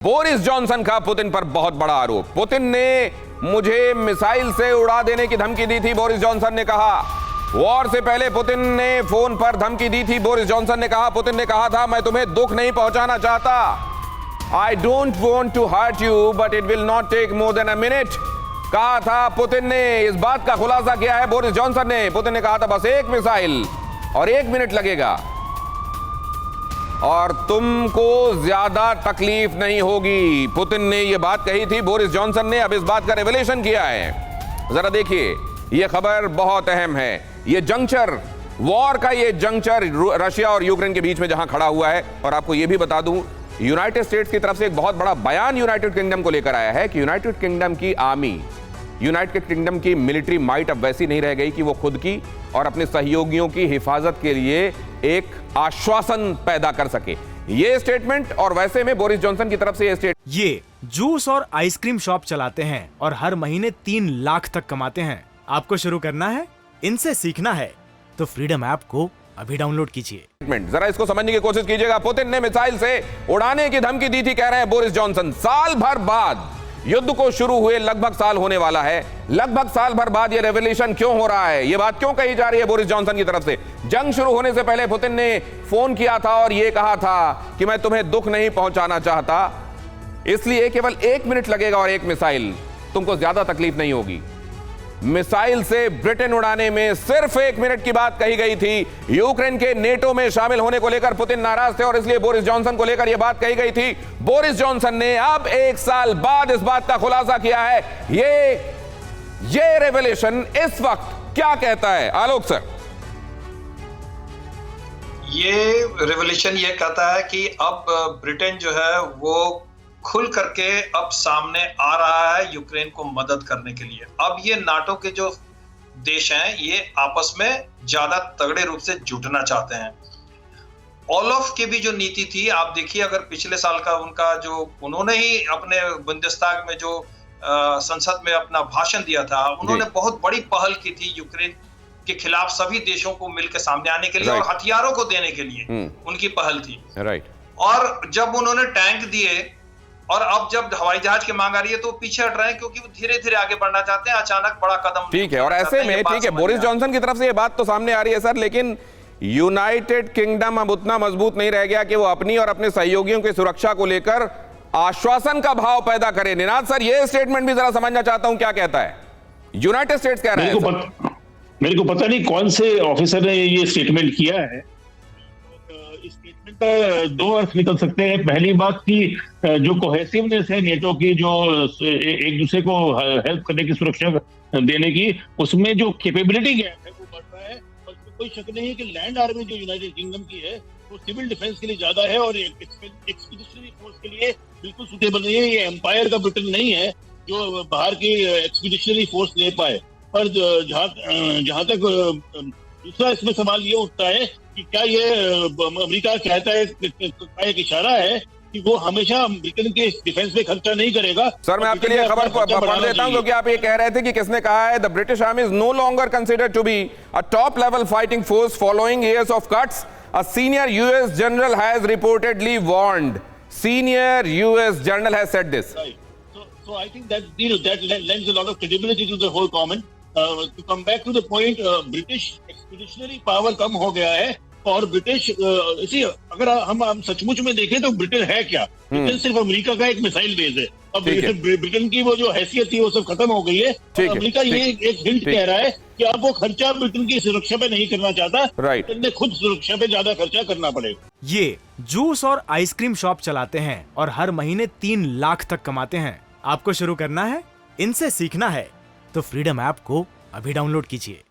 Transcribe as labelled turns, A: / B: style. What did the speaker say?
A: Boris Johnson का Putin पर बहुत बड़ा आरोप। पुतिन ने मुझे मिसाइल से उड़ा देने की धमकी दी थी, बोरिस जॉनसन ने कहा। वॉर से पहले पुतिन ने फोन पर धमकी दी थी, बोरिस जॉनसन ने कहा। पुतिन ने कहा था, मैं तुम्हें दुख नहीं पहुंचाना चाहता। I don't want to hurt you but it will not take more than a minute, कहा था पुतिन ने। इस बात का खुलासा किया है बोरिस जॉनसन ने। पुतिन ने कहा था बस एक मिसाइल और 1 मिनट लगेगा और तुमको ज्यादा तकलीफ नहीं होगी। पुतिन ने यह बात कही थी, बोरिस जॉनसन ने अब इस बात का रेवलेशन किया है। जरा देखिए, यह खबर बहुत अहम है। यह जंक्चर, वॉर का यह जंक्चर रशिया और यूक्रेन के बीच में जहां खड़ा हुआ है। और आपको यह भी बता दूं, यूनाइटेड स्टेट्स की तरफ से एक बहुत बड़ा बयान यूनाइटेड किंगडम को लेकर आया है कि यूनाइटेड किंगडम की आर्मी, यूनाइटेड किंगडम की मिलिट्री माइट अब वैसी नहीं रह गई कि वो खुद की और अपने सहयोगियों की हिफाजत के लिए एक आश्वासन पैदा कर सके। ये स्टेटमेंट, और वैसे में बोरिस जॉनसन की तरफ से ये स्टेटमेंट।
B: ये जूस और आइसक्रीम शॉप चलाते हैं और हर महीने 3 लाख तक कमाते हैं। आपको शुरू करना है, इनसे सीखना है तो फ्रीडम ऐप को अभी डाउनलोड कीजिए।
A: जरा इसको समझने की कोशिश कीजिएगा। पुतिन ने मिसाइल से उड़ाने की धमकी दी थी, कह रहे हैं बोरिस जॉनसन। साल भर बाद युद्ध को शुरू हुए लगभग साल होने वाला है। लगभग साल भर बाद यह रेवोल्यूशन क्यों हो रहा है, यह बात क्यों कही जा रही है बोरिस जॉनसन की तरफ से? जंग शुरू होने से पहले पुतिन ने फोन किया था और यह कहा था कि मैं तुम्हें दुख नहीं पहुंचाना चाहता, इसलिए केवल 1 मिनट लगेगा और 1 मिसाइल, तुमको ज्यादा तकलीफ नहीं होगी। मिसाइल से ब्रिटेन उड़ाने में सिर्फ 1 मिनट की बात कही गई थी। यूक्रेन के नेटो में शामिल होने को लेकर पुतिन नाराज थे और इसलिए बोरिस जॉनसन को लेकर यह बात कही गई थी। बोरिस जॉनसन ने अब 1 साल बाद इस बात का खुलासा किया है। ये रेवलेशन इस वक्त क्या कहता है आलोक सर?
C: ये रेवोल्यूशन ये कहता है कि अब ब्रिटेन जो है वो खुल करके अब सामने आ रहा है यूक्रेन को मदद करने के लिए। अब ये नाटो के जो देश हैं ये आपस में ज्यादा तगड़े रूप से जुटना चाहते हैं। ओलफ की भी जो नीति थी, आप देखिए, अगर पिछले साल का उनका जो उन्होंने ही अपने बुंदेस्ताग में जो संसद में अपना भाषण दिया था, उन्होंने बहुत बड़ी पहल की थी यूक्रेन के खिलाफ सभी देशों को मिलकर सामने आने के लिए और हथियारों को देने के लिए उनकी पहल थी। और जब उन्होंने टैंक दिए और अब जब हवाई जहाज की मांग आ रही है तो पीछे हट रहे हैं क्योंकि वो धीरे धीरे आगे बढ़ना चाहते हैं। अचानक बड़ा कदम,
A: ठीक है। और ऐसे में ठीक है, बोरिस जॉनसन की तरफ से ये बात तो सामने आ रही है सर, लेकिन यूनाइटेड किंगडम अब उतना मजबूत नहीं रह गया कि वो अपनी और अपने सहयोगियों की सुरक्षा को लेकर आश्वासन का भाव पैदा करे। निनाद सर, ये स्टेटमेंट भी जरा समझना चाहता हूं, क्या कहता है यूनाइटेड स्टेट्स? कह रहे हैं
D: मेरे को पता नहीं कौन से ऑफिसर ने ये स्टेटमेंट किया है। इस स्टेटमेंट का 2 अर्थ निकल सकते हैं। पहली बात की जो कोहेसिवनेस है नेटो की, जो एक दूसरे को हेल्प करने की, सुरक्षा देने की, उसमें जो कैपेबिलिटी गैप है वो बढ़ रहा है। और कोई शक नहीं है कि लैंड आर्मी जो यूनाइटेड किंगडम की है वो सिविल डिफेंस के लिए ज्यादा है और एक्सपीडिशनरी फोर्स के लिए बिल्कुल सुटेबल नहीं है। ये एम्पायर का ब्रिटेन नहीं है जो बाहर की एक्सपीडिशनरी फोर्स ले पाए। और जहां तक दूसरा इसमें सवाल ये उठता है कि क्या ये अमेरिका कहता है, एक इशारा है कि वो हमेशा ब्रिटेन के डिफेंस पे खर्चा नहीं करेगा?
A: सर, मैं आपके लिए खबर पढ़ देता हूं क्योंकि आप ये कह रहे थे कि किसने कहा है, the British army is no longer considered to be a top level fighting force following years of cuts. A senior US general has reportedly warned. Senior US general has said this.
D: Right. So I think that lends a lot of credibility to the whole comment. To come back to the point, British expeditionary power कम हो गया है और British इसी, अगर हम सचमुच में देखें तो ब्रिटेन है क्या? ब्रिटेन सिर्फ अमेरिका का एक मिसाइल बेस है। अब ब्रिटेन की वो जो हैसियत थी वो सब खत्म हो गई है। अमेरिका ये एक हिंट कह रहा है कि अब वो खर्चा ब्रिटेन की सुरक्षा पे नहीं करना चाहता, ब्रिटेन ने खुद सुरक्षा पे ज्यादा खर्चा करना पड़ेगा।
B: ये जूस और आइसक्रीम शॉप चलाते हैं और हर महीने 3 लाख तक कमाते हैं। आपको शुरू करना है, इनसे सीखना है तो फ्रीडम ऐप को अभी डाउनलोड कीजिए।